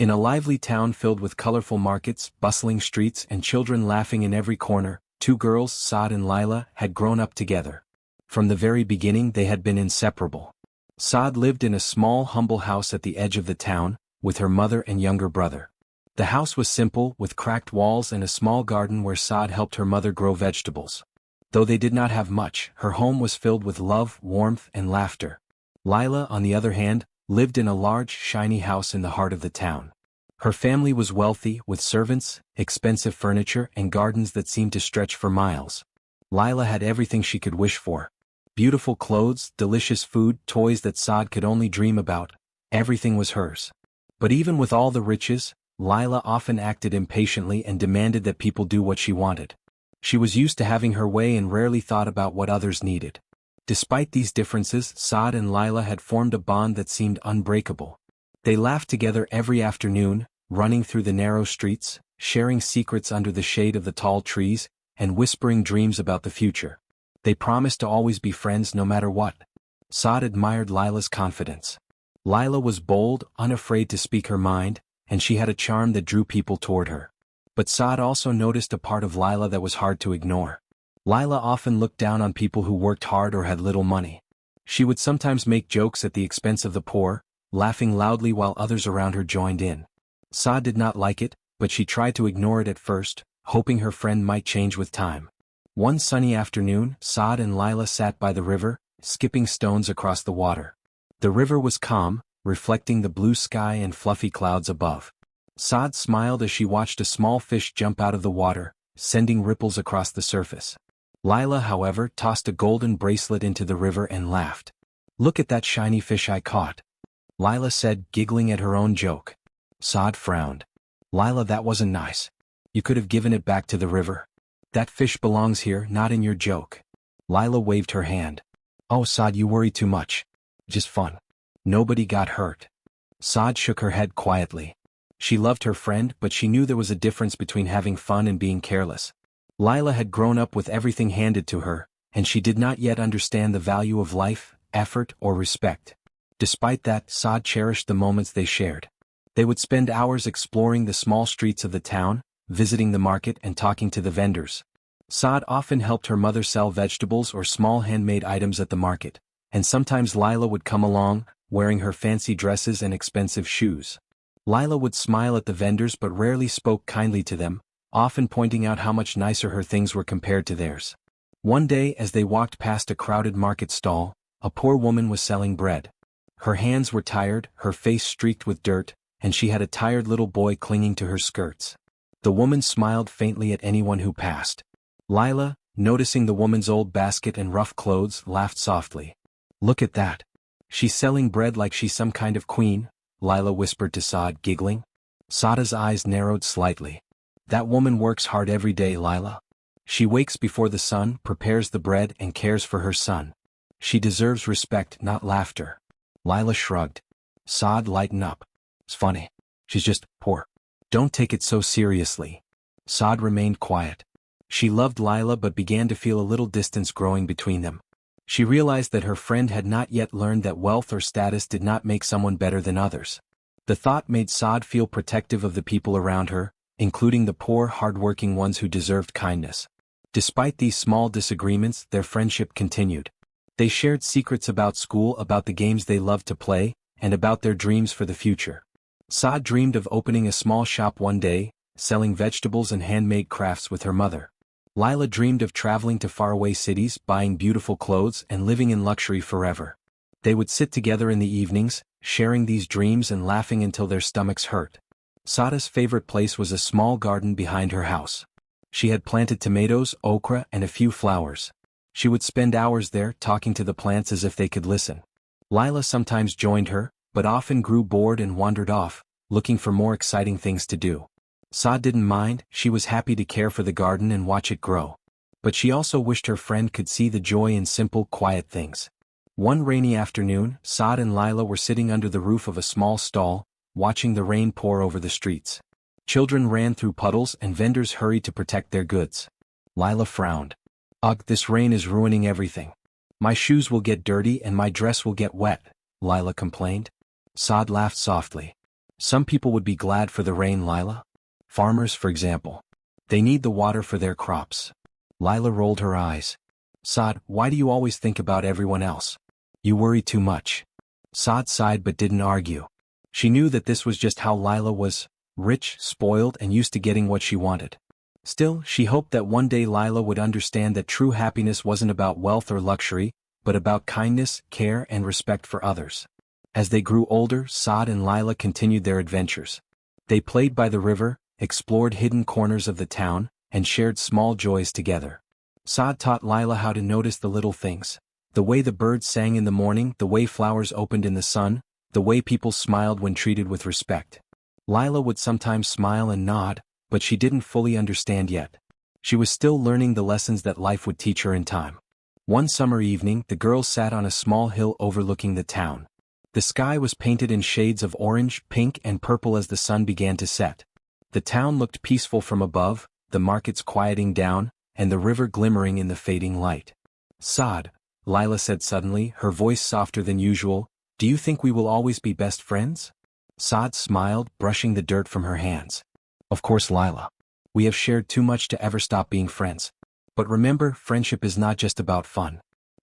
In a lively town filled with colorful markets, bustling streets, and children laughing in every corner, two girls, Saad and Lila, had grown up together. From the very beginning they had been inseparable. Saad lived in a small, humble house at the edge of the town, with her mother and younger brother. The house was simple, with cracked walls and a small garden where Saad helped her mother grow vegetables. Though they did not have much, her home was filled with love, warmth, and laughter. Lila, on the other hand, lived in a large, shiny house in the heart of the town. Her family was wealthy, with servants, expensive furniture, and gardens that seemed to stretch for miles. Lila had everything she could wish for. Beautiful clothes, delicious food, toys that Saad could only dream about. Everything was hers. But even with all the riches, Lila often acted impatiently and demanded that people do what she wanted. She was used to having her way and rarely thought about what others needed. Despite these differences, Saad and Lila had formed a bond that seemed unbreakable. They laughed together every afternoon, running through the narrow streets, sharing secrets under the shade of the tall trees, and whispering dreams about the future. They promised to always be friends no matter what. Saad admired Lila's confidence. Lila was bold, unafraid to speak her mind, and she had a charm that drew people toward her. But Saad also noticed a part of Lila that was hard to ignore. Lila often looked down on people who worked hard or had little money. She would sometimes make jokes at the expense of the poor, laughing loudly while others around her joined in. Saad did not like it, but she tried to ignore it at first, hoping her friend might change with time. One sunny afternoon, Saad and Lila sat by the river, skipping stones across the water. The river was calm, reflecting the blue sky and fluffy clouds above. Saad smiled as she watched a small fish jump out of the water, sending ripples across the surface. Lila, however, tossed a golden bracelet into the river and laughed. "Look at that shiny fish I caught," Lila said, giggling at her own joke. Saad frowned. "Lila, that wasn't nice. You could have given it back to the river. That fish belongs here, not in your joke." Lila waved her hand. "Oh, Saad, you worry too much. Just fun. Nobody got hurt." Saad shook her head quietly. She loved her friend, but she knew there was a difference between having fun and being careless. Lila had grown up with everything handed to her, and she did not yet understand the value of life, effort, or respect. Despite that, Saad cherished the moments they shared. They would spend hours exploring the small streets of the town, visiting the market and talking to the vendors. Saad often helped her mother sell vegetables or small handmade items at the market, and sometimes Lila would come along, wearing her fancy dresses and expensive shoes. Lila would smile at the vendors but rarely spoke kindly to them, often pointing out how much nicer her things were compared to theirs. One day, as they walked past a crowded market stall, a poor woman was selling bread. Her hands were tired, her face streaked with dirt, and she had a tired little boy clinging to her skirts. The woman smiled faintly at anyone who passed. Lila, noticing the woman's old basket and rough clothes, laughed softly. "Look at that. She's selling bread like she's some kind of queen," Lila whispered to Saad, giggling. Saada's eyes narrowed slightly. "That woman works hard every day, Lila. She wakes before the sun, prepares the bread, and cares for her son. She deserves respect, not laughter." Lila shrugged. Saad, lighten up. "It's funny. She's just poor. Don't take it so seriously." Saad remained quiet. She loved Lila but began to feel a little distance growing between them. She realized that her friend had not yet learned that wealth or status did not make someone better than others. The thought made Saad feel protective of the people around her, including the poor, hard-working ones who deserved kindness. Despite these small disagreements, their friendship continued. They shared secrets about school, about the games they loved to play, and about their dreams for the future. Saad dreamed of opening a small shop one day, selling vegetables and handmade crafts with her mother. Lila dreamed of traveling to faraway cities, buying beautiful clothes, and living in luxury forever. They would sit together in the evenings, sharing these dreams and laughing until their stomachs hurt. Saada's favorite place was a small garden behind her house. She had planted tomatoes, okra, and a few flowers. She would spend hours there, talking to the plants as if they could listen. Lila sometimes joined her, but often grew bored and wandered off, looking for more exciting things to do. Saad didn't mind, she was happy to care for the garden and watch it grow. But she also wished her friend could see the joy in simple, quiet things. One rainy afternoon, Saad and Lila were sitting under the roof of a small stall, watching the rain pour over the streets. Children ran through puddles and vendors hurried to protect their goods. Lila frowned. "Ugh, this rain is ruining everything. My shoes will get dirty and my dress will get wet," Lila complained. Saad laughed softly. Some people would be glad for the rain, Lila. Farmers, for example. They need the water for their crops. Lila rolled her eyes. Saad, why do you always think about everyone else? You worry too much. Saad sighed but didn't argue. She knew that this was just how Lila was, rich, spoiled, and used to getting what she wanted. Still, she hoped that one day Lila would understand that true happiness wasn't about wealth or luxury, but about kindness, care, and respect for others. As they grew older, Saad and Lila continued their adventures. They played by the river, explored hidden corners of the town, and shared small joys together. Saad taught Lila how to notice the little things. The way the birds sang in the morning, the way flowers opened in the sun, the way people smiled when treated with respect. Lila would sometimes smile and nod, but she didn't fully understand yet. She was still learning the lessons that life would teach her in time. One summer evening, the girls sat on a small hill overlooking the town. The sky was painted in shades of orange, pink, and purple as the sun began to set. The town looked peaceful from above, the markets quieting down, and the river glimmering in the fading light. Saad, Lila said suddenly, her voice softer than usual, do you think we will always be best friends? Saad smiled, brushing the dirt from her hands. Of course, Lila. We have shared too much to ever stop being friends. But remember, friendship is not just about fun.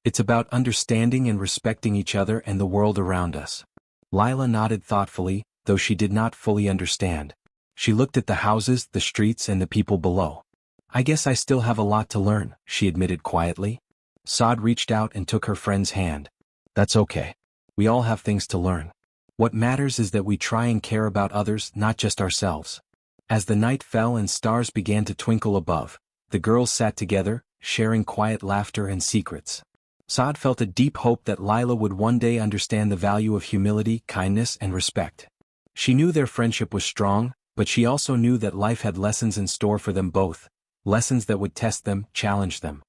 It's about understanding and respecting each other and the world around us. Lila nodded thoughtfully, though she did not fully understand. She looked at the houses, the streets, and the people below. I guess I still have a lot to learn, she admitted quietly. Saad reached out and took her friend's hand. That's okay. We all have things to learn. What matters is that we try and care about others, not just ourselves. As the night fell and stars began to twinkle above, the girls sat together, sharing quiet laughter and secrets. Saad felt a deep hope that Lila would one day understand the value of humility, kindness, and respect. She knew their friendship was strong, but she also knew that life had lessons in store for them both, lessons that would test them, challenge them.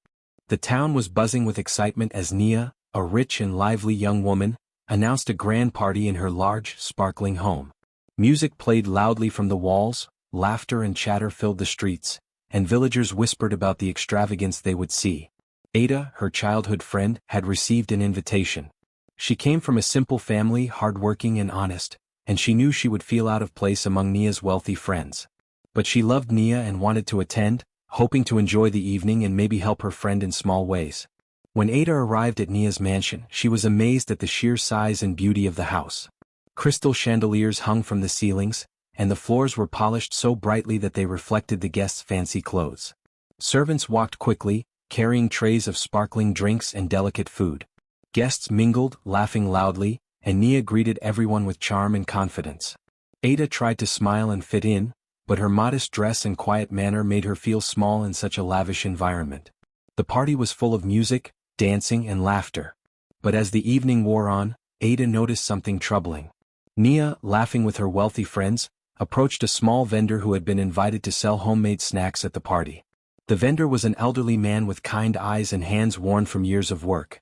The town was buzzing with excitement as Nia, a rich and lively young woman, announced a grand party in her large, sparkling home. Music played loudly from the walls, laughter and chatter filled the streets, and villagers whispered about the extravagance they would see. Ada, her childhood friend, had received an invitation. She came from a simple family, hardworking and honest, and she knew she would feel out of place among Nia's wealthy friends. But she loved Nia and wanted to attend, hoping to enjoy the evening and maybe help her friend in small ways. When Ada arrived at Nia's mansion, she was amazed at the sheer size and beauty of the house. Crystal chandeliers hung from the ceilings, and the floors were polished so brightly that they reflected the guests' fancy clothes. Servants walked quickly, carrying trays of sparkling drinks and delicate food. Guests mingled, laughing loudly, and Nia greeted everyone with charm and confidence. Ada tried to smile and fit in, but her modest dress and quiet manner made her feel small in such a lavish environment. The party was full of music, dancing, and laughter. But as the evening wore on, Ada noticed something troubling. Nia, laughing with her wealthy friends, approached a small vendor who had been invited to sell homemade snacks at the party. The vendor was an elderly man with kind eyes and hands worn from years of work.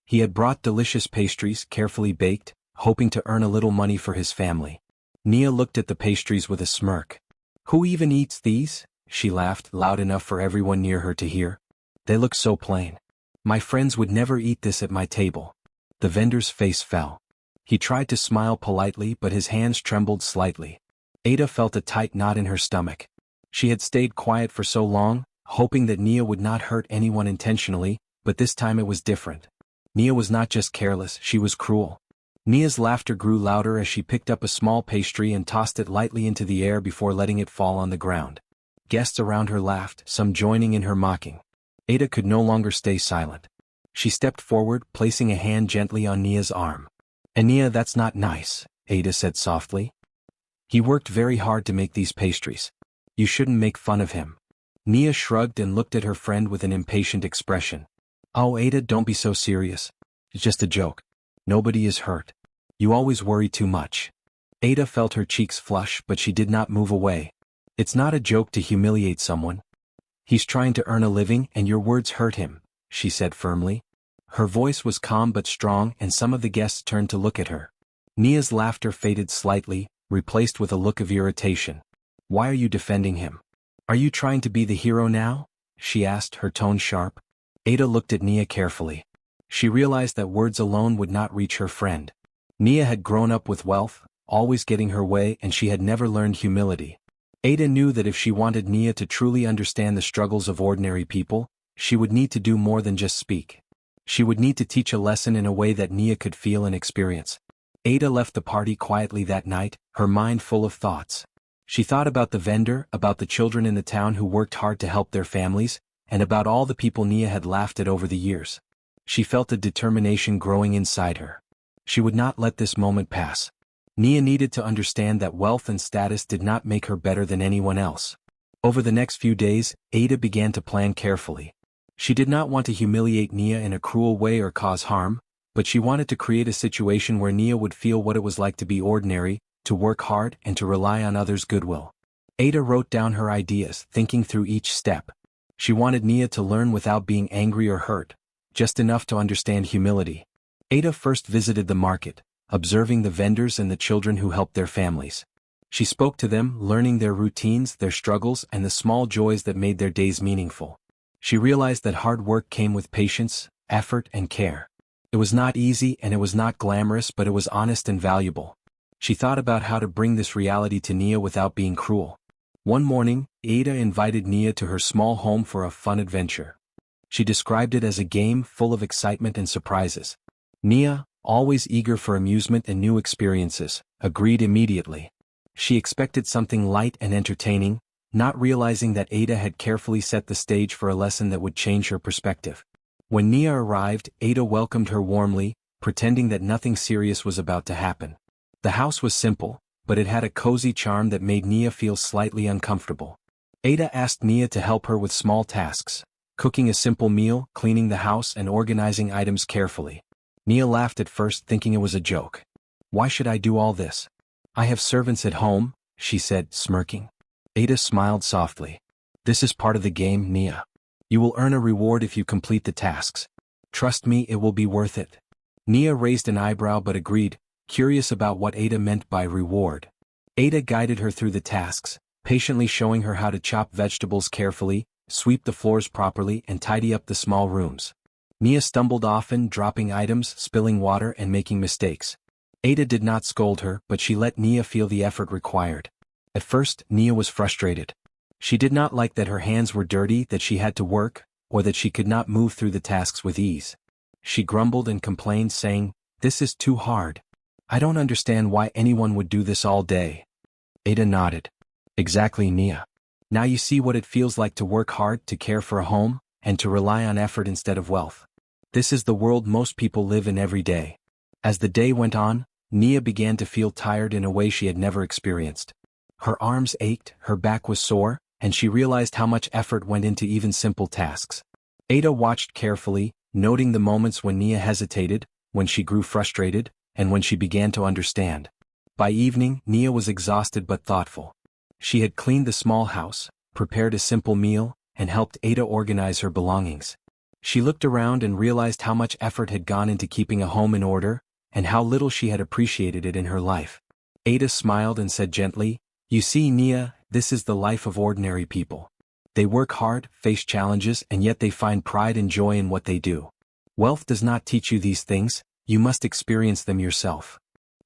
He had brought delicious pastries, carefully baked, hoping to earn a little money for his family. Nia looked at the pastries with a smirk. Who even eats these? She laughed, loud enough for everyone near her to hear. They look so plain. My friends would never eat this at my table. The vendor's face fell. He tried to smile politely, but his hands trembled slightly. Ada felt a tight knot in her stomach. She had stayed quiet for so long, hoping that Nia would not hurt anyone intentionally, but this time it was different. Nia was not just careless, she was cruel. Nia's laughter grew louder as she picked up a small pastry and tossed it lightly into the air before letting it fall on the ground. Guests around her laughed, some joining in her mocking. Ada could no longer stay silent. She stepped forward, placing a hand gently on Nia's arm. Nia, that's not nice, Ada said softly. He worked very hard to make these pastries. You shouldn't make fun of him. Nia shrugged and looked at her friend with an impatient expression. Oh, Ada, don't be so serious. It's just a joke. Nobody is hurt. You always worry too much. Ada felt her cheeks flush, but she did not move away. It's not a joke to humiliate someone. He's trying to earn a living and your words hurt him, she said firmly. Her voice was calm but strong, and some of the guests turned to look at her. Nia's laughter faded slightly, replaced with a look of irritation. Why are you defending him? Are you trying to be the hero now? She asked, her tone sharp. Ada looked at Nia carefully. She realized that words alone would not reach her friend. Nia had grown up with wealth, always getting her way, and she had never learned humility. Ada knew that if she wanted Nia to truly understand the struggles of ordinary people, she would need to do more than just speak. She would need to teach a lesson in a way that Nia could feel and experience. Ada left the party quietly that night, her mind full of thoughts. She thought about the vendor, about the children in the town who worked hard to help their families, and about all the people Nia had laughed at over the years. She felt a determination growing inside her. She would not let this moment pass. Nia needed to understand that wealth and status did not make her better than anyone else. Over the next few days, Ada began to plan carefully. She did not want to humiliate Nia in a cruel way or cause harm, but she wanted to create a situation where Nia would feel what it was like to be ordinary, to work hard, and to rely on others' goodwill. Ada wrote down her ideas, thinking through each step. She wanted Nia to learn without being angry or hurt, just enough to understand humility. Ada first visited the market, observing the vendors and the children who helped their families. She spoke to them, learning their routines, their struggles, and the small joys that made their days meaningful. She realized that hard work came with patience, effort, and care. It was not easy and it was not glamorous, but it was honest and valuable. She thought about how to bring this reality to Nia without being cruel. One morning, Ada invited Nia to her small home for a fun adventure. She described it as a game full of excitement and surprises. Nia, always eager for amusement and new experiences, agreed immediately. She expected something light and entertaining, not realizing that Ada had carefully set the stage for a lesson that would change her perspective. When Nia arrived, Ada welcomed her warmly, pretending that nothing serious was about to happen. The house was simple, but it had a cozy charm that made Nia feel slightly uncomfortable. Ada asked Nia to help her with small tasks, cooking a simple meal, cleaning the house, and organizing items carefully. Nia laughed at first, thinking it was a joke. "Why should I do all this? I have servants at home," she said, smirking. Ada smiled softly. "This is part of the game, Nia. You will earn a reward if you complete the tasks. Trust me, it will be worth it." Nia raised an eyebrow but agreed, curious about what Ada meant by reward. Ada guided her through the tasks, patiently showing her how to chop vegetables carefully, sweep the floors properly, and tidy up the small rooms. Nia stumbled often, dropping items, spilling water, and making mistakes. Ada did not scold her, but she let Nia feel the effort required. At first, Nia was frustrated. She did not like that her hands were dirty, that she had to work, or that she could not move through the tasks with ease. She grumbled and complained, saying, "This is too hard. I don't understand why anyone would do this all day." Ada nodded. "Exactly, Nia. Now you see what it feels like to work hard, to care for a home, and to rely on effort instead of wealth. This is the world most people live in every day." As the day went on, Nia began to feel tired in a way she had never experienced. Her arms ached, her back was sore, and she realized how much effort went into even simple tasks. Ada watched carefully, noting the moments when Nia hesitated, when she grew frustrated, and when she began to understand. By evening, Nia was exhausted but thoughtful. She had cleaned the small house, prepared a simple meal, and helped Ada organize her belongings. She looked around and realized how much effort had gone into keeping a home in order, and how little she had appreciated it in her life. Ada smiled and said gently, "You see, Nia, this is the life of ordinary people. They work hard, face challenges, and yet they find pride and joy in what they do. Wealth does not teach you these things, you must experience them yourself."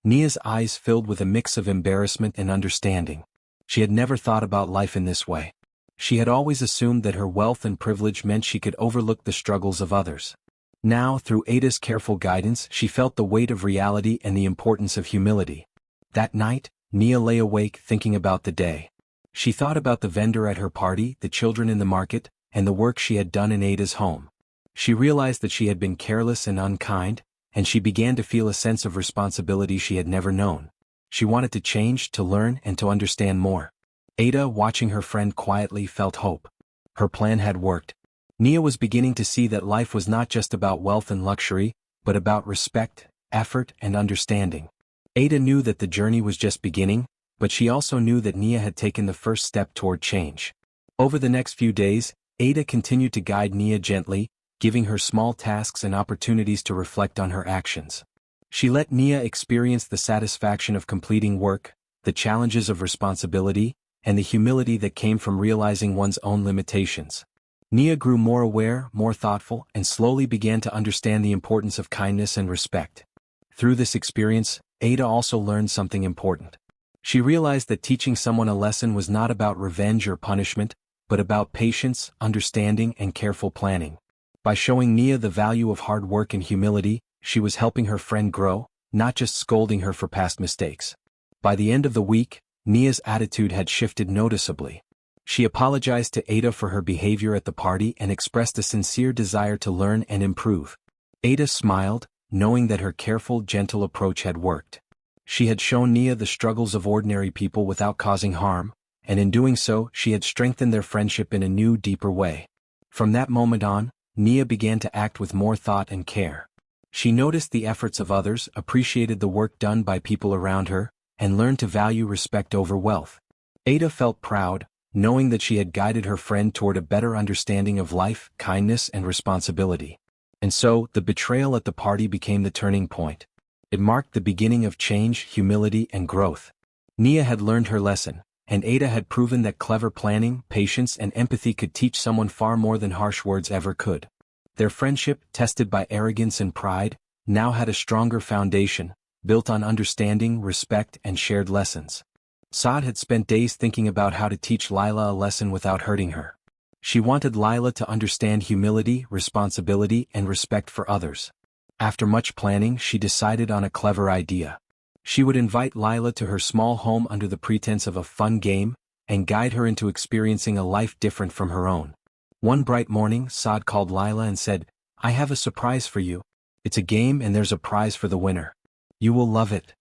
Nia's eyes filled with a mix of embarrassment and understanding. She had never thought about life in this way. She had always assumed that her wealth and privilege meant she could overlook the struggles of others. Now, through Ada's careful guidance, she felt the weight of reality and the importance of humility. That night, Nia lay awake thinking about the day. She thought about the vendor at her party, the children in the market, and the work she had done in Ada's home. She realized that she had been careless and unkind, and she began to feel a sense of responsibility she had never known. She wanted to change, to learn, and to understand more. Ada, watching her friend quietly, felt hope. Her plan had worked. Nia was beginning to see that life was not just about wealth and luxury, but about respect, effort, and understanding. Ada knew that the journey was just beginning, but she also knew that Nia had taken the first step toward change. Over the next few days, Ada continued to guide Nia gently, giving her small tasks and opportunities to reflect on her actions. She let Nia experience the satisfaction of completing work, the challenges of responsibility, and the humility that came from realizing one's own limitations. Nia grew more aware, more thoughtful, and slowly began to understand the importance of kindness and respect. Through this experience, Ada also learned something important. She realized that teaching someone a lesson was not about revenge or punishment, but about patience, understanding, and careful planning. By showing Nia the value of hard work and humility, she was helping her friend grow, not just scolding her for past mistakes. By the end of the week, Nia's attitude had shifted noticeably. She apologized to Ada for her behavior at the party and expressed a sincere desire to learn and improve. Ada smiled, knowing that her careful, gentle approach had worked. She had shown Nia the struggles of ordinary people without causing harm, and in doing so, she had strengthened their friendship in a new, deeper way. From that moment on, Nia began to act with more thought and care. She noticed the efforts of others, appreciated the work done by people around her, and learned to value respect over wealth. Ada felt proud, knowing that she had guided her friend toward a better understanding of life, kindness, and responsibility. And so, the betrayal at the party became the turning point. It marked the beginning of change, humility, and growth. Nia had learned her lesson, and Ada had proven that clever planning, patience, and empathy could teach someone far more than harsh words ever could. Their friendship, tested by arrogance and pride, now had a stronger foundation, built on understanding, respect, and shared lessons. Saad had spent days thinking about how to teach Lila a lesson without hurting her. She wanted Lila to understand humility, responsibility, and respect for others. After much planning, she decided on a clever idea. She would invite Lila to her small home under the pretense of a fun game, and guide her into experiencing a life different from her own. One bright morning, Saad called Lila and said, "I have a surprise for you. It's a game and there's a prize for the winner. You will love it."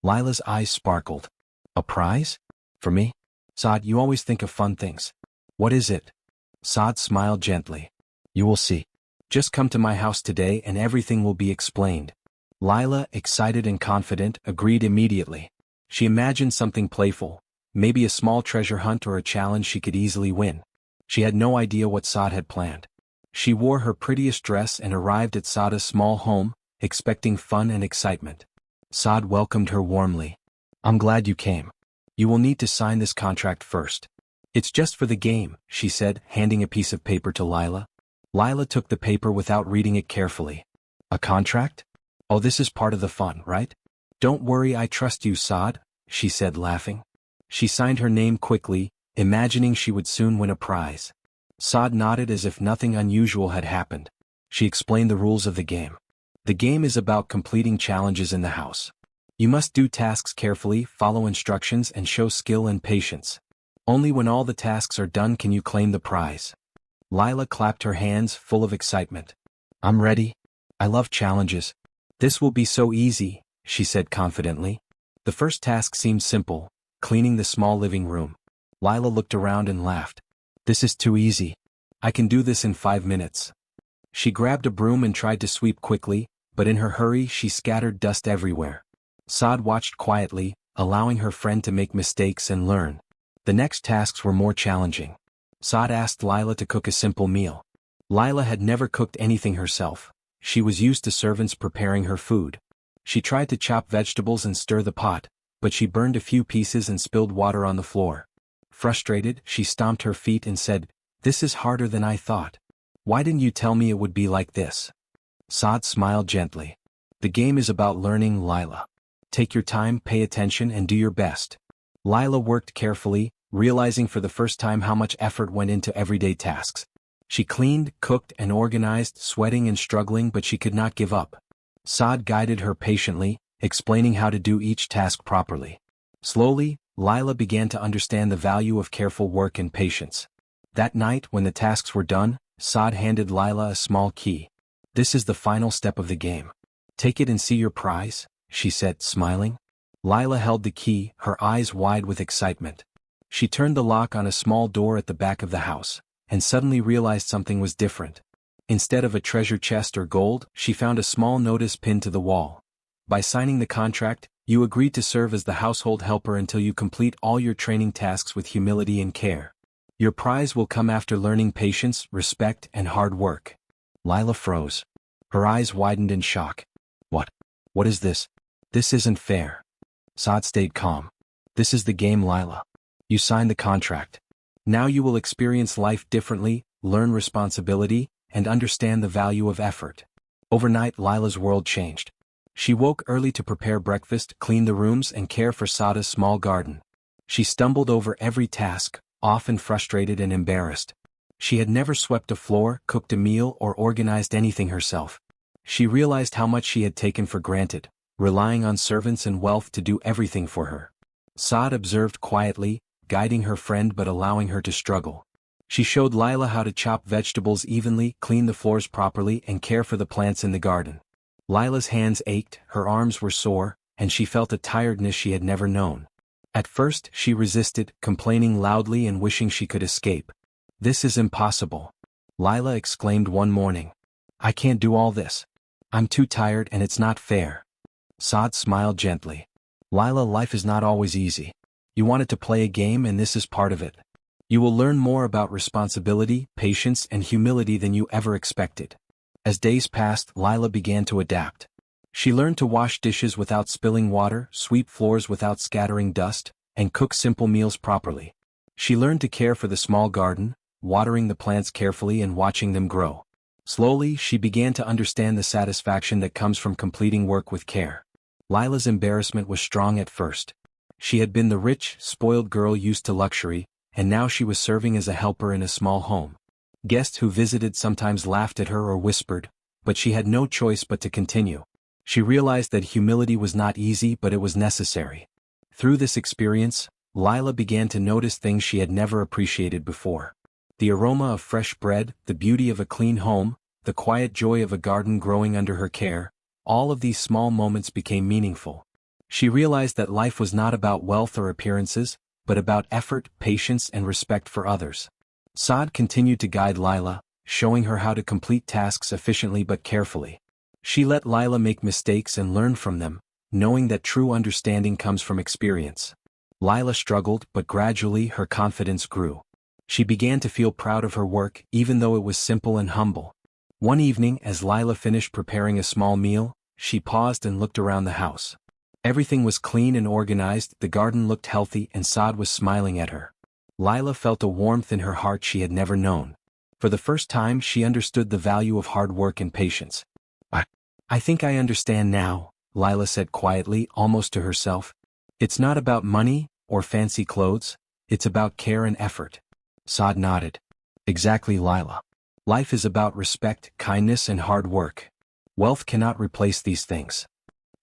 Lila's eyes sparkled. "A prize? For me? Saad, you always think of fun things. What is it?" Saad smiled gently. "You will see. Just come to my house today and everything will be explained." Lila, excited and confident, agreed immediately. She imagined something playful, maybe a small treasure hunt or a challenge she could easily win. She had no idea what Saad had planned. She wore her prettiest dress and arrived at Saad's small home, expecting fun and excitement. Saad welcomed her warmly. "I'm glad you came. You will need to sign this contract first." "It's just for the game," she said, handing a piece of paper to Lila. Lila took the paper without reading it carefully. "A contract? Oh, this is part of the fun, right?" "Don't worry, I trust you, Saad," she said, laughing. She signed her name quickly, imagining she would soon win a prize. Saad nodded as if nothing unusual had happened. She explained the rules of the game. "The game is about completing challenges in the house. You must do tasks carefully, follow instructions, and show skill and patience. Only when all the tasks are done can you claim the prize." Lila clapped her hands, full of excitement. "I'm ready. I love challenges. This will be so easy," she said confidently. The first task seemed simple, cleaning the small living room. Lila looked around and laughed. "This is too easy. I can do this in 5 minutes." She grabbed a broom and tried to sweep quickly, but in her hurry she scattered dust everywhere. Saad watched quietly, allowing her friend to make mistakes and learn. The next tasks were more challenging. Saad asked Lila to cook a simple meal. Lila had never cooked anything herself. She was used to servants preparing her food. She tried to chop vegetables and stir the pot, but she burned a few pieces and spilled water on the floor. Frustrated, she stomped her feet and said, "This is harder than I thought. Why didn't you tell me it would be like this?" Saad smiled gently. "The game is about learning, Lila. Take your time, pay attention, and do your best." Lila worked carefully, realizing for the first time how much effort went into everyday tasks. She cleaned, cooked, and organized, sweating and struggling, but she could not give up. Saad guided her patiently, explaining how to do each task properly. Slowly, Lila began to understand the value of careful work and patience. That night, when the tasks were done, Saad handed Lila a small key. "This is the final step of the game. Take it and see your prize," she said, smiling. Lila held the key, her eyes wide with excitement. She turned the lock on a small door at the back of the house, and suddenly realized something was different. Instead of a treasure chest or gold, she found a small notice pinned to the wall. "By signing the contract, you agreed to serve as the household helper until you complete all your training tasks with humility and care. Your prize will come after learning patience, respect, and hard work." Lila froze. Her eyes widened in shock. What? What is this? This isn't fair." Saad stayed calm. "This is the game, Lila. You signed the contract. Now you will experience life differently, learn responsibility, and understand the value of effort." Overnight, Lila's world changed. She woke early to prepare breakfast, clean the rooms and care for Sada's small garden. She stumbled over every task, often frustrated and embarrassed. She had never swept a floor, cooked a meal or organized anything herself. She realized how much she had taken for granted, relying on servants and wealth to do everything for her. Saad observed quietly, guiding her friend but allowing her to struggle. She showed Lila how to chop vegetables evenly, clean the floors properly and care for the plants in the garden. Lila's hands ached, her arms were sore, and she felt a tiredness she had never known. At first she resisted, complaining loudly and wishing she could escape. "This is impossible," Lila exclaimed one morning. "I can't do all this. I'm too tired and it's not fair." Saad smiled gently. "Lila, life is not always easy. You wanted to play a game and this is part of it. You will learn more about responsibility, patience and humility than you ever expected." As days passed, Lila began to adapt. She learned to wash dishes without spilling water, sweep floors without scattering dust, and cook simple meals properly. She learned to care for the small garden, watering the plants carefully and watching them grow. Slowly, she began to understand the satisfaction that comes from completing work with care. Lila's embarrassment was strong at first. She had been the rich, spoiled girl used to luxury, and now she was serving as a helper in a small home. Guests who visited sometimes laughed at her or whispered, but she had no choice but to continue. She realized that humility was not easy but it was necessary. Through this experience, Lila began to notice things she had never appreciated before. The aroma of fresh bread, the beauty of a clean home, the quiet joy of a garden growing under her care, all of these small moments became meaningful. She realized that life was not about wealth or appearances, but about effort, patience and respect for others. Saad continued to guide Lila, showing her how to complete tasks efficiently but carefully. She let Lila make mistakes and learn from them, knowing that true understanding comes from experience. Lila struggled, but gradually her confidence grew. She began to feel proud of her work, even though it was simple and humble. One evening, as Lila finished preparing a small meal, she paused and looked around the house. Everything was clean and organized, the garden looked healthy and Saad was smiling at her. Lila felt a warmth in her heart she had never known. For the first time she understood the value of hard work and patience. I think I understand now," Lila said quietly, almost to herself. "It's not about money or fancy clothes, it's about care and effort." Saad nodded. "Exactly, Lila. Life is about respect, kindness and hard work. Wealth cannot replace these things."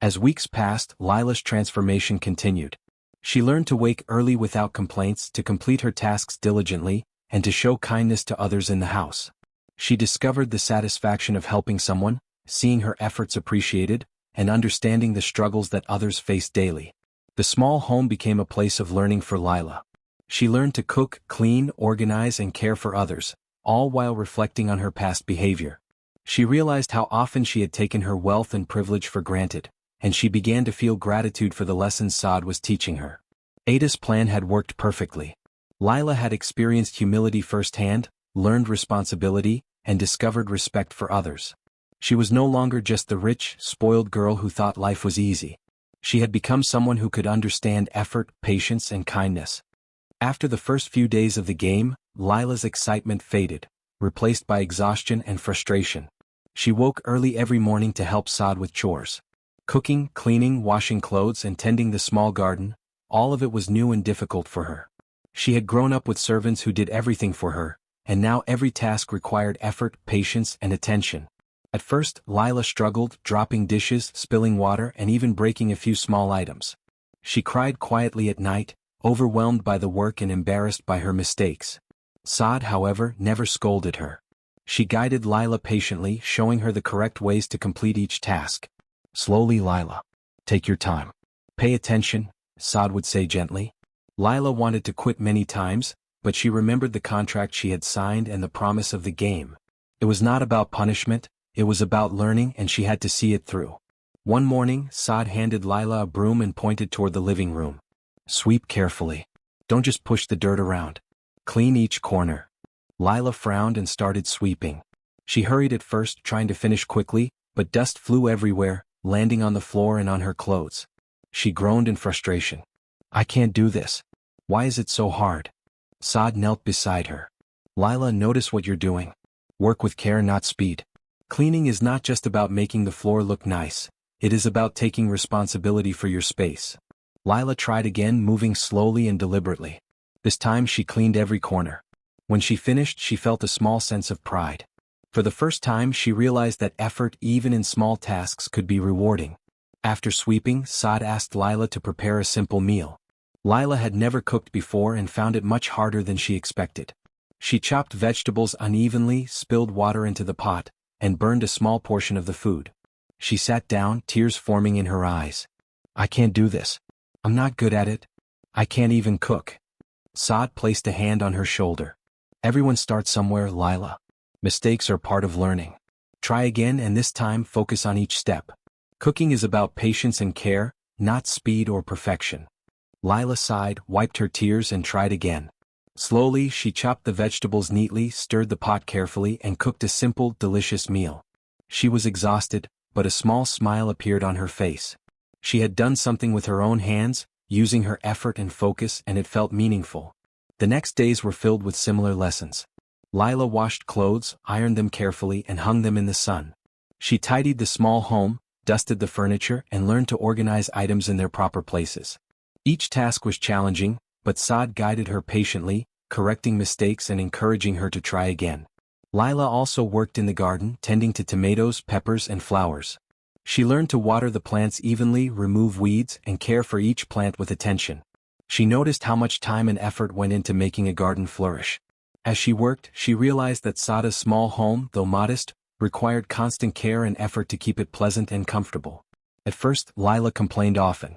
As weeks passed, Lila's transformation continued. She learned to wake early without complaints, to complete her tasks diligently, and to show kindness to others in the house. She discovered the satisfaction of helping someone, seeing her efforts appreciated, and understanding the struggles that others face daily. The small home became a place of learning for Lila. She learned to cook, clean, organize and care for others, all while reflecting on her past behavior. She realized how often she had taken her wealth and privilege for granted, and she began to feel gratitude for the lessons Saad was teaching her. Ada's plan had worked perfectly. Lila had experienced humility firsthand, learned responsibility, and discovered respect for others. She was no longer just the rich, spoiled girl who thought life was easy. She had become someone who could understand effort, patience, and kindness. After the first few days of the game, Lila's excitement faded, replaced by exhaustion and frustration. She woke early every morning to help Saad with chores. Cooking, cleaning, washing clothes, and tending the small garden, all of it was new and difficult for her. She had grown up with servants who did everything for her, and now every task required effort, patience, and attention. At first, Lila struggled, dropping dishes, spilling water, and even breaking a few small items. She cried quietly at night, overwhelmed by the work and embarrassed by her mistakes. Saad, however, never scolded her. She guided Lila patiently, showing her the correct ways to complete each task. "Slowly, Lila. Take your time. Pay attention," Saad would say gently. Lila wanted to quit many times, but she remembered the contract she had signed and the promise of the game. It was not about punishment, it was about learning, and she had to see it through. One morning, Saad handed Lila a broom and pointed toward the living room. "Sweep carefully. Don't just push the dirt around. Clean each corner." Lila frowned and started sweeping. She hurried at first, trying to finish quickly, but dust flew everywhere, landing on the floor and on her clothes. She groaned in frustration. "I can't do this. Why is it so hard?" Saad knelt beside her. "Lila, notice what you're doing. Work with care, not speed. Cleaning is not just about making the floor look nice. It is about taking responsibility for your space. Lila tried again, moving slowly and deliberately. This time she cleaned every corner. When she finished, she felt a small sense of pride. For the first time, she realized that effort, even in small tasks, could be rewarding. After sweeping, Saad asked Lila to prepare a simple meal. Lila had never cooked before and found it much harder than she expected. She chopped vegetables unevenly, spilled water into the pot, and burned a small portion of the food. She sat down, tears forming in her eyes. "I can't do this. I'm not good at it. I can't even cook." Saad placed a hand on her shoulder. "Everyone starts somewhere, Lila. Mistakes are part of learning. Try again, and this time focus on each step. Cooking is about patience and care, not speed or perfection." Lila sighed, wiped her tears, and tried again. Slowly, she chopped the vegetables neatly, stirred the pot carefully, and cooked a simple, delicious meal. She was exhausted, but a small smile appeared on her face. She had done something with her own hands, using her effort and focus, and it felt meaningful. The next days were filled with similar lessons. Lila washed clothes, ironed them carefully, and hung them in the sun. She tidied the small home, dusted the furniture, and learned to organize items in their proper places. Each task was challenging, but Saad guided her patiently, correcting mistakes and encouraging her to try again. Lila also worked in the garden, tending to tomatoes, peppers, and flowers. She learned to water the plants evenly, remove weeds, and care for each plant with attention. She noticed how much time and effort went into making a garden flourish. As she worked, she realized that Saada's small home, though modest, required constant care and effort to keep it pleasant and comfortable. At first, Lila complained often.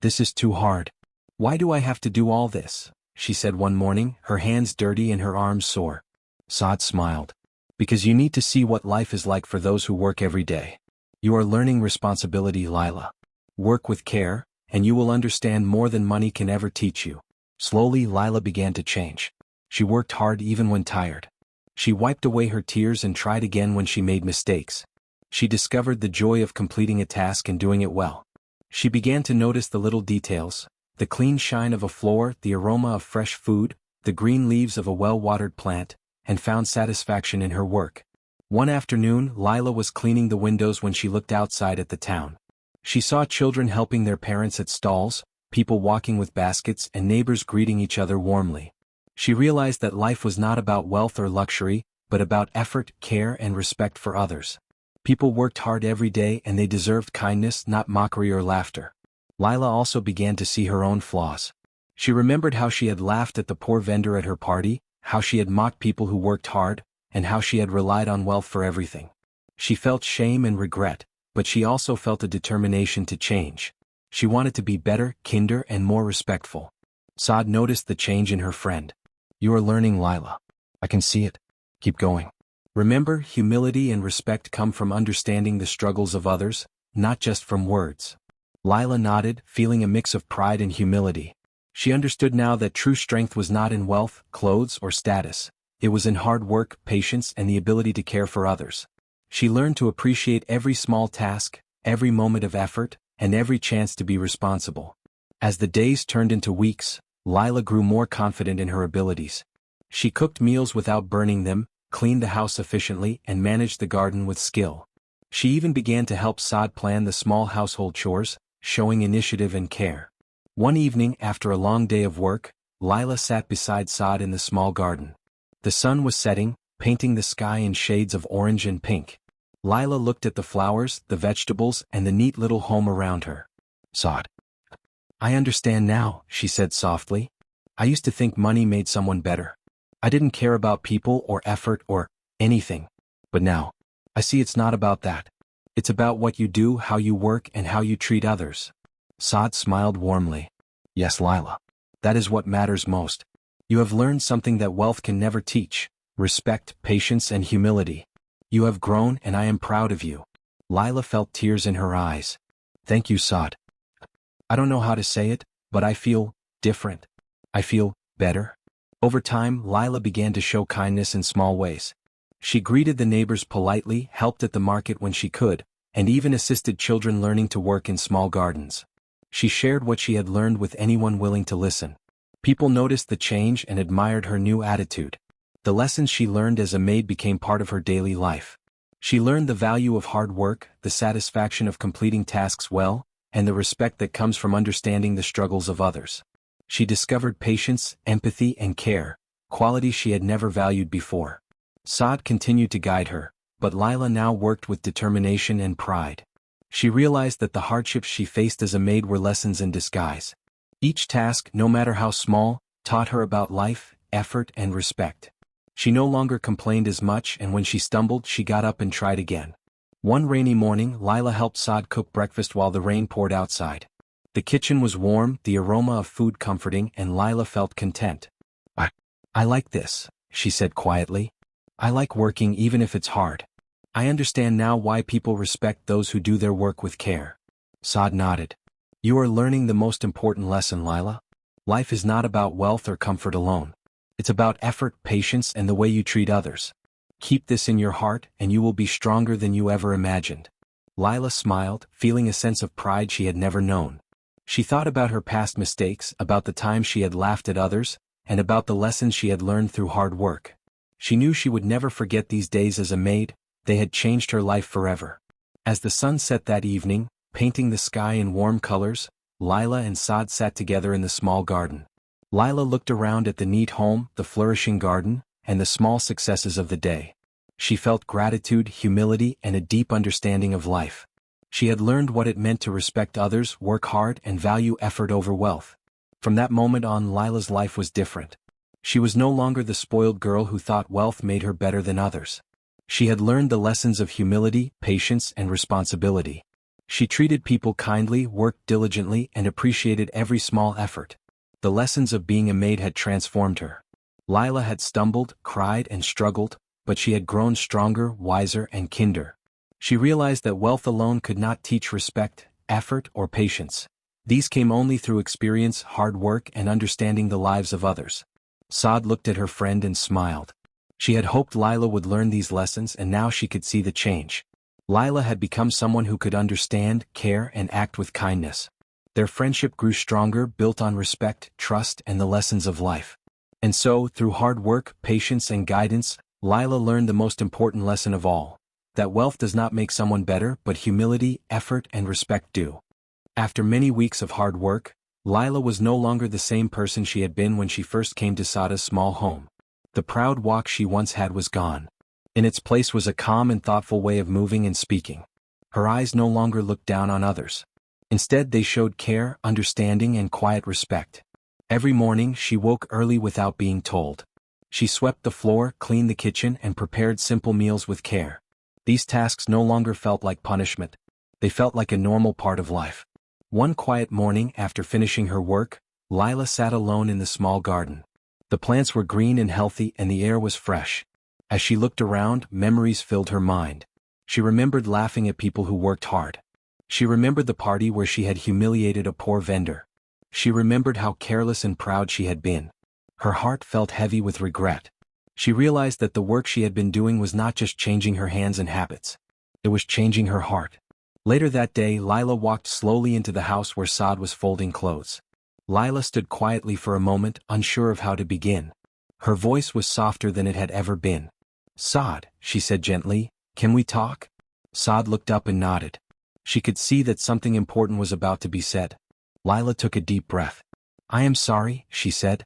"This is too hard. Why do I have to do all this?" she said one morning, her hands dirty and her arms sore. Saad smiled. "Because you need to see what life is like for those who work every day. You are learning responsibility, Lila. Work with care, and you will understand more than money can ever teach you." Slowly, Lila began to change. She worked hard even when tired. She wiped away her tears and tried again when she made mistakes. She discovered the joy of completing a task and doing it well. She began to notice the little details, the clean shine of a floor, the aroma of fresh food, the green leaves of a well-watered plant, and found satisfaction in her work. One afternoon, Lila was cleaning the windows when she looked outside at the town. She saw children helping their parents at stalls, people walking with baskets, and neighbors greeting each other warmly. She realized that life was not about wealth or luxury, but about effort, care, and respect for others. People worked hard every day and they deserved kindness, not mockery or laughter. Lila also began to see her own flaws. She remembered how she had laughed at the poor vendor at her party, how she had mocked people who worked hard, and how she had relied on wealth for everything. She felt shame and regret, but she also felt a determination to change. She wanted to be better, kinder, and more respectful. Saad noticed the change in her friend. "You are learning, Lila. I can see it. Keep going. Remember, humility and respect come from understanding the struggles of others, not just from words." Lila nodded, feeling a mix of pride and humility. She understood now that true strength was not in wealth, clothes, or status. It was in hard work, patience, and the ability to care for others. She learned to appreciate every small task, every moment of effort, and every chance to be responsible. As the days turned into weeks, Lila grew more confident in her abilities. She cooked meals without burning them, cleaned the house efficiently, and managed the garden with skill. She even began to help Saad plan the small household chores, showing initiative and care. One evening, after a long day of work, Lila sat beside Saad in the small garden. The sun was setting, painting the sky in shades of orange and pink. Lila looked at the flowers, the vegetables, and the neat little home around her. "Saad, I understand now," she said softly. "I used to think money made someone better. I didn't care about people or effort or anything. But now, I see it's not about that. It's about what you do, how you work, and how you treat others." Saad smiled warmly. "Yes, Lila. That is what matters most. You have learned something that wealth can never teach: respect, patience, and humility. You have grown, and I am proud of you." Lila felt tears in her eyes. "Thank you, Saad. I don't know how to say it, but I feel different. I feel better." Over time, Lila began to show kindness in small ways. She greeted the neighbors politely, helped at the market when she could, and even assisted children learning to work in small gardens. She shared what she had learned with anyone willing to listen. People noticed the change and admired her new attitude. The lessons she learned as a maid became part of her daily life. She learned the value of hard work, the satisfaction of completing tasks well, and the respect that comes from understanding the struggles of others. She discovered patience, empathy, and care, qualities she had never valued before. Saad continued to guide her, but Lila now worked with determination and pride. She realized that the hardships she faced as a maid were lessons in disguise. Each task, no matter how small, taught her about life, effort, and respect. She no longer complained as much, and when she stumbled, she got up and tried again. One rainy morning, Lila helped Saad cook breakfast while the rain poured outside. The kitchen was warm, the aroma of food comforting, and Lila felt content. I like this, she said quietly. I like working even if it's hard. I understand now why people respect those who do their work with care. Saad nodded. You are learning the most important lesson, Lila. Life is not about wealth or comfort alone. It's about effort, patience, and the way you treat others. Keep this in your heart, and you will be stronger than you ever imagined. Lila smiled, feeling a sense of pride she had never known. She thought about her past mistakes, about the times she had laughed at others, and about the lessons she had learned through hard work. She knew she would never forget these days as a maid. They had changed her life forever. As the sun set that evening, painting the sky in warm colors, Lila and Saad sat together in the small garden. Lila looked around at the neat home, the flourishing garden, and the small successes of the day. She felt gratitude, humility, and a deep understanding of life. She had learned what it meant to respect others, work hard, and value effort over wealth. From that moment on, Lila's life was different. She was no longer the spoiled girl who thought wealth made her better than others. She had learned the lessons of humility, patience, and responsibility. She treated people kindly, worked diligently, and appreciated every small effort. The lessons of being a maid had transformed her. Lila had stumbled, cried, and struggled, but she had grown stronger, wiser, and kinder. She realized that wealth alone could not teach respect, effort, or patience. These came only through experience, hard work, and understanding the lives of others. Saad looked at her friend and smiled. She had hoped Lila would learn these lessons, and now she could see the change. Lila had become someone who could understand, care, and act with kindness. Their friendship grew stronger, built on respect, trust, and the lessons of life. And so, through hard work, patience, and guidance, Lila learned the most important lesson of all: that wealth does not make someone better, but humility, effort, and respect do. After many weeks of hard work, Lila was no longer the same person she had been when she first came to Saada's small home. The proud walk she once had was gone. In its place was a calm and thoughtful way of moving and speaking. Her eyes no longer looked down on others. Instead, they showed care, understanding, and quiet respect. Every morning, she woke early without being told. She swept the floor, cleaned the kitchen, and prepared simple meals with care. These tasks no longer felt like punishment. They felt like a normal part of life. One quiet morning, after finishing her work, Lila sat alone in the small garden. The plants were green and healthy, and the air was fresh. As she looked around, memories filled her mind. She remembered laughing at people who worked hard. She remembered the party where she had humiliated a poor vendor. She remembered how careless and proud she had been. Her heart felt heavy with regret. She realized that the work she had been doing was not just changing her hands and habits. It was changing her heart. Later that day, Lila walked slowly into the house where Saad was folding clothes. Lila stood quietly for a moment, unsure of how to begin. Her voice was softer than it had ever been. "Saad," she said gently, "can we talk?" Saad looked up and nodded. She could see that something important was about to be said. Lila took a deep breath. "I am sorry," she said.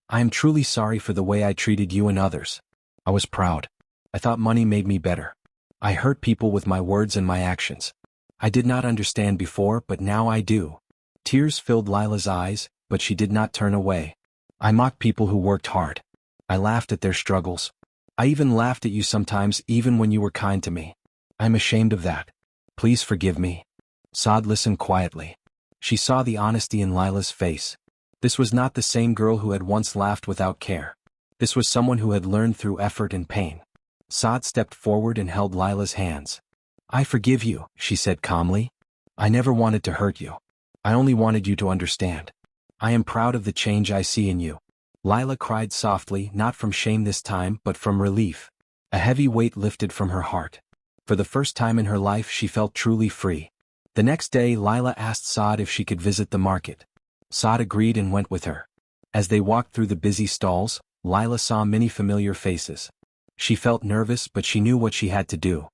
"I am truly sorry for the way I treated you and others. I was proud. I thought money made me better. I hurt people with my words and my actions. I did not understand before, but now I do." Tears filled Lila's eyes, but she did not turn away. "I mocked people who worked hard. I laughed at their struggles. I even laughed at you sometimes, even when you were kind to me. I'm ashamed of that. Please forgive me." Saad listened quietly. She saw the honesty in Lila's face. This was not the same girl who had once laughed without care. This was someone who had learned through effort and pain. Saad stepped forward and held Lila's hands. "I forgive you," she said calmly. "I never wanted to hurt you. I only wanted you to understand. I am proud of the change I see in you." Lila cried softly, not from shame this time, but from relief. A heavy weight lifted from her heart. For the first time in her life, she felt truly free. The next day, Lila asked Saad if she could visit the market. Saad agreed and went with her. As they walked through the busy stalls, Lila saw many familiar faces. She felt nervous, but she knew what she had to do.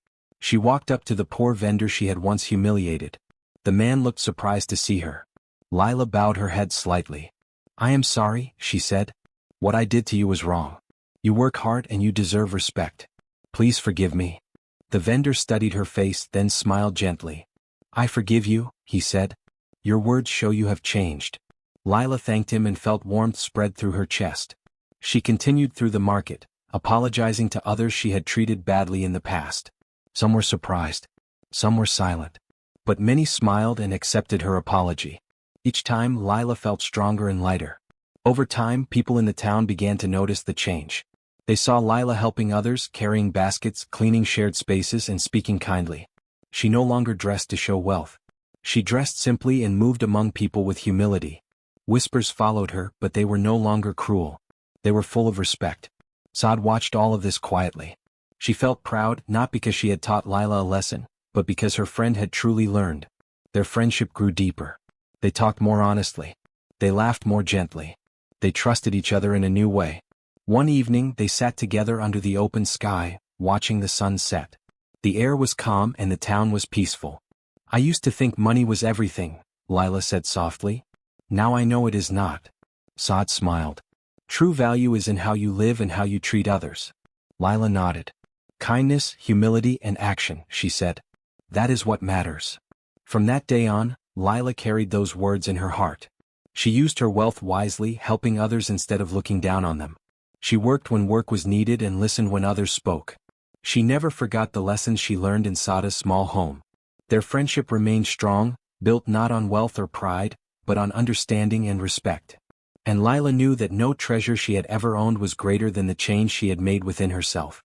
She walked up to the poor vendor she had once humiliated. The man looked surprised to see her. Lila bowed her head slightly. "I am sorry," she said. "What I did to you was wrong. You work hard and you deserve respect. Please forgive me." The vendor studied her face, then smiled gently. "I forgive you," he said. "Your words show you have changed." Lila thanked him and felt warmth spread through her chest. She continued through the market, apologizing to others she had treated badly in the past. Some were surprised. Some were silent. But many smiled and accepted her apology. Each time Lila felt stronger and lighter. Over time, people in the town began to notice the change. They saw Lila helping others, carrying baskets, cleaning shared spaces, and speaking kindly. She no longer dressed to show wealth. She dressed simply and moved among people with humility. Whispers followed her, but they were no longer cruel. They were full of respect. Saad watched all of this quietly. She felt proud, not because she had taught Lila a lesson, but because her friend had truly learned. Their friendship grew deeper. They talked more honestly. They laughed more gently. They trusted each other in a new way. One evening they sat together under the open sky, watching the sun set. The air was calm and the town was peaceful. "I used to think money was everything," Lila said softly. "Now I know it is not." Saad smiled. "True value is in how you live and how you treat others." Lila nodded. "Kindness, humility, and action," she said. "That is what matters." From that day on, Lila carried those words in her heart. She used her wealth wisely, helping others instead of looking down on them. She worked when work was needed and listened when others spoke. She never forgot the lessons she learned in Saada's small home. Their friendship remained strong, built not on wealth or pride, but on understanding and respect. And Lila knew that no treasure she had ever owned was greater than the change she had made within herself.